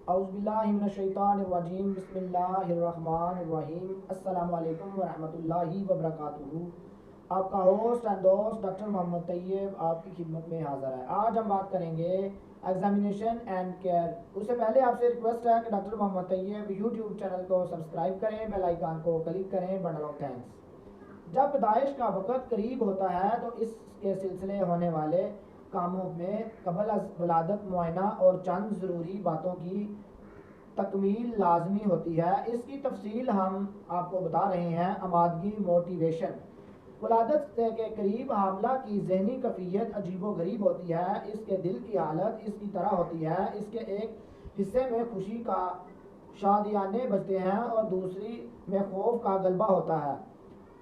اعوذ باللہ من الشیطان الرجیم بسم اللہ الرحمن الرحیم السلام علیکم ورحمۃ اللہ وبرکاتہ۔ آپ کا ہوسٹ اینڈ دوست ڈاکٹر محمد طیب آپ کی خدمت میں حاضر ہے۔ آج ہم بات کریں گے ایگزامینیشن اینڈ کیئر۔ اس سے پہلے آپ سے ریکویسٹ ہے کہ ڈاکٹر محمد طیب یوٹیوب چینل کو سبسکرائب کریں، بیل آئیکن کو کلک کریں۔ Bundle of thanks. جب پیدائش کا وقت قریب ہوتا ہے تو اس کے سلسلے ہونے والے کاموں میں قبل از ولادت معائنہ اور چند ضروری باتوں کی تکمیل لازمی ہوتی ہے۔ اس کی تفصیل ہم آپ کو بتا رہے ہیں۔ آمادگی موٹیویشن۔ ولادت کے قریب حاملہ کی ذہنی کیفیت عجیب و غریب ہوتی ہے۔ اس کے دل کی حالت اس کی طرح ہوتی ہے، اس کے ایک حصے میں خوشی کا شادیانے بجتے ہیں اور دوسری میں خوف کا غلبہ ہوتا ہے۔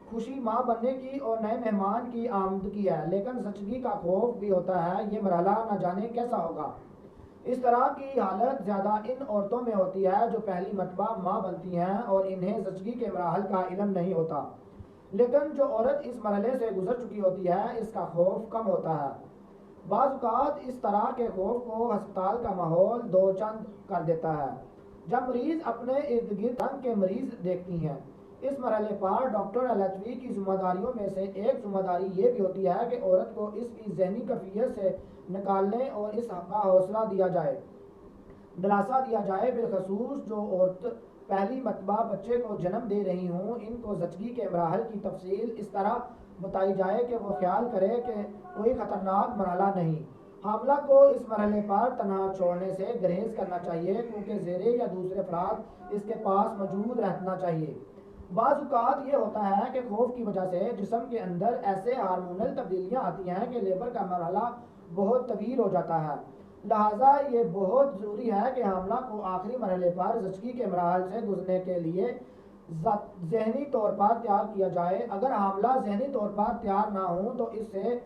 خوشی ماں بننے کی اور نئے مہمان کی آمدگی ہے، لیکن زچگی کا خوف بھی ہوتا ہے، یہ مرحلہ نہ جانے کیسا ہوگا۔ اس طرح کی حالت زیادہ ان عورتوں میں ہوتی ہے جو پہلی مرتبہ ماں بنتی ہیں اور انہیں زچگی کے مراحل کا علم نہیں ہوتا، لیکن جو عورت اس مرحلے سے گزر چکی ہوتی ہے اس کا خوف کم ہوتا ہے۔ بعض اوقات اس طرح کے خوف کو ہسپتال کا ماحول دو چند کر دیتا ہے۔ جب مریض اپنے ارد گرد رنگ کے مریض دیکھتی ہیں، اس مرحلے پر ڈاکٹر LHV کی ذمہ داریوں میں سے ایک ذمہ داری یہ بھی ہوتی ہے کہ عورت کو اس کی ذہنی کیفیت سے نکالنے اور اس کا حوصلہ دیا جائے، دلاسا دیا جائے، بالخصوص جو عورت پہلی مرتبہ بچے کو جنم دے رہی ہوں۔ ان کو زچگی کے مراحل کی تفصیل اس طرح بتائی جائے کہ وہ خیال کرے کہ کوئی خطرناک مرحلہ نہیں۔ حاملہ کو اس مرحلے پر تنہا چھوڑنے سے گریز کرنا چاہیے، کیونکہ زیرے یا دوسرے افراد اس کے پاس موجود رہنا چاہیے۔ بعض اوقات یہ ہوتا ہے کہ خوف کی وجہ سے جسم کے اندر ایسے ہارمونل تبدیلیاں آتی ہیں کہ لیبر کا مرحلہ بہت طویل ہو جاتا ہے۔ لہٰذا یہ بہت ضروری ہے کہ حاملہ کو آخری مرحلے پر زچگی کے مراحل سے گزرنے کے لیے ذہنی طور پر تیار کیا جائے۔ اگر حاملہ ذہنی طور پر تیار نہ ہوں تو اس سے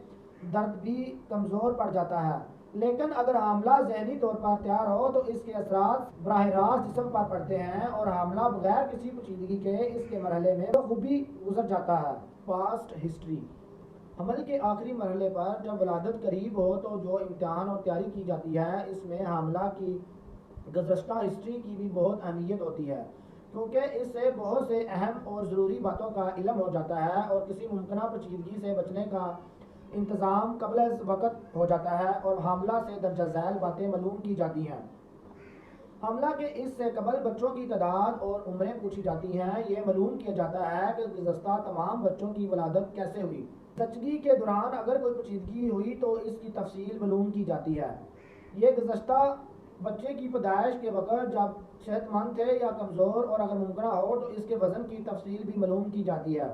درد بھی کمزور پڑ جاتا ہے، لیکن اگر حاملہ ذہنی طور پر تیار ہو تو اس کے اثرات براہ راست جسم پر پڑتے ہیں اور حاملہ بغیر کسی پیچیدگی کے اس کے مرحلے میں بخوبی گزر جاتا ہے۔ Past history. حمل کے آخری مرحلے پر جب ولادت قریب ہو تو جو امتحان اور تیاری کی جاتی ہے اس میں حاملہ کی گزشتہ ہسٹری کی بھی بہت اہمیت ہوتی ہے، کیونکہ اس سے بہت سے اہم اور ضروری باتوں کا علم ہو جاتا ہے اور کسی ممکنہ پیچیدگی سے بچنے کا انتظام قبل از وقت ہو جاتا ہے اور حاملہ سے درجہ ذیل باتیں معلوم کی جاتی ہیں۔ حملہ کے اس سے قبل بچوں کی تعداد اور عمریں پوچھی جاتی ہیں۔ یہ معلوم کیا جاتا ہے کہ گزشتہ تمام بچوں کی ولادت کیسے ہوئی۔ زچگی کے دوران اگر کوئی پیچیدگی ہوئی تو اس کی تفصیل معلوم کی جاتی ہے۔ یہ گزشتہ بچے کی پیدائش کے وقت جب صحت مند تھے یا کمزور، اور اگر ممکنہ ہو تو اس کے وزن کی تفصیل بھی معلوم کی جاتی ہے۔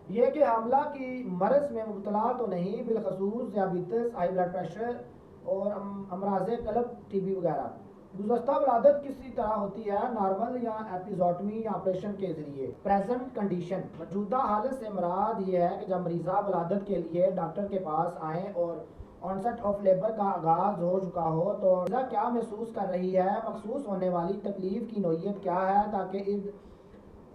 یہ کہ حاملہ کی مرض میں مبتلا تو نہیں، بالخصوص ذیابیطس، ہائی بلڈ پریشر اور امراض قلب، TB وغیرہ۔ گزشتہ ولادت کسی طرح ہوتی ہے، نارمل یا ایپیزوٹمی یا آپریشن کے ذریعے۔ Present condition. موجودہ حالت سے مراد یہ ہے کہ جب مریضہ ولادت کے لیے ڈاکٹر کے پاس آئیں اور آنسٹ آف لیبر کا آغاز ہو چکا ہو تو مریضہ کیا محسوس کر رہی ہے، محسوس ہونے والی تکلیف کی نوعیت کیا ہے، تاکہ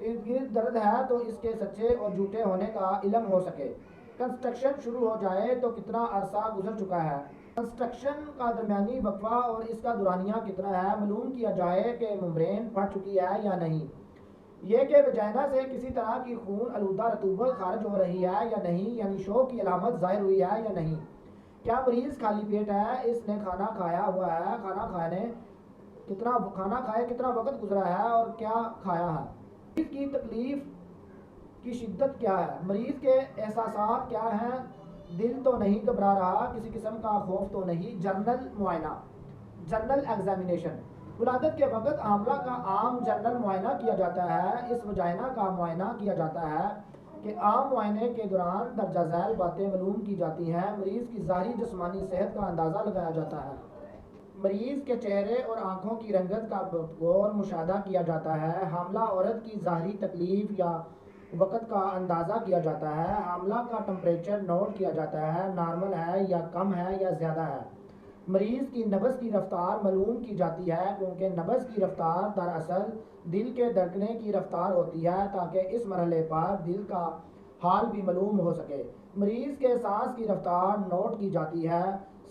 ارد گرد درد ہے تو اس کے سچے اور جھوٹے ہونے کا علم ہو سکے۔ کنسٹرکشن شروع ہو جائے تو کتنا عرصہ گزر چکا ہے، کنسٹرکشن کا درمیانی وقفہ اور اس کا دورانیہ کتنا ہے، معلوم کیا جائے کہ ممبرین پھٹ چکی ہے یا نہیں، یہ کہ وجائنا سے کسی طرح کی خون آلودہ رطوبت خارج ہو رہی ہے یا نہیں، یعنی شوک کی علامت ظاہر ہوئی ہے یا نہیں، کیا مریض خالی پیٹ ہے، اس نے کھانا کھایا ہوا ہے، کھانا کھائے کتنا وقت گزرا ہے اور کیا کھایا ہے، مریض کی تکلیف کی شدت کیا ہے، مریض کے احساسات کیا ہیں، دل تو نہیں گھبرا رہا، کسی قسم کا خوف تو نہیں۔ جنرل معائنہ، جنرل ایگزامینیشن۔ ولادت کے وقت حاملہ کا عام جنرل معائنہ کیا جاتا ہے۔ اس وجائنا کا معائنہ کیا جاتا ہے کہ عام معائنے کے دوران درجہ ذیل باتیں معلوم کی جاتی ہیں۔ مریض کی ظاہری جسمانی صحت کا اندازہ لگایا جاتا ہے، مریض کے چہرے اور آنکھوں کی رنگت کا غور مشاہدہ کیا جاتا ہے، حاملہ عورت کی ظاہری تکلیف یا وقت کا اندازہ کیا جاتا ہے، حاملہ کا ٹمپریچر نوٹ کیا جاتا ہے، نارمل ہے یا کم ہے یا زیادہ ہے، مریض کی نبض کی رفتار معلوم کی جاتی ہے، کیونکہ نبض کی رفتار دراصل دل کے دھڑکنے کی رفتار ہوتی ہے، تاکہ اس مرحلے پر دل کا حال بھی معلوم ہو سکے۔ مریض کے سانس کی رفتار نوٹ کی جاتی ہے،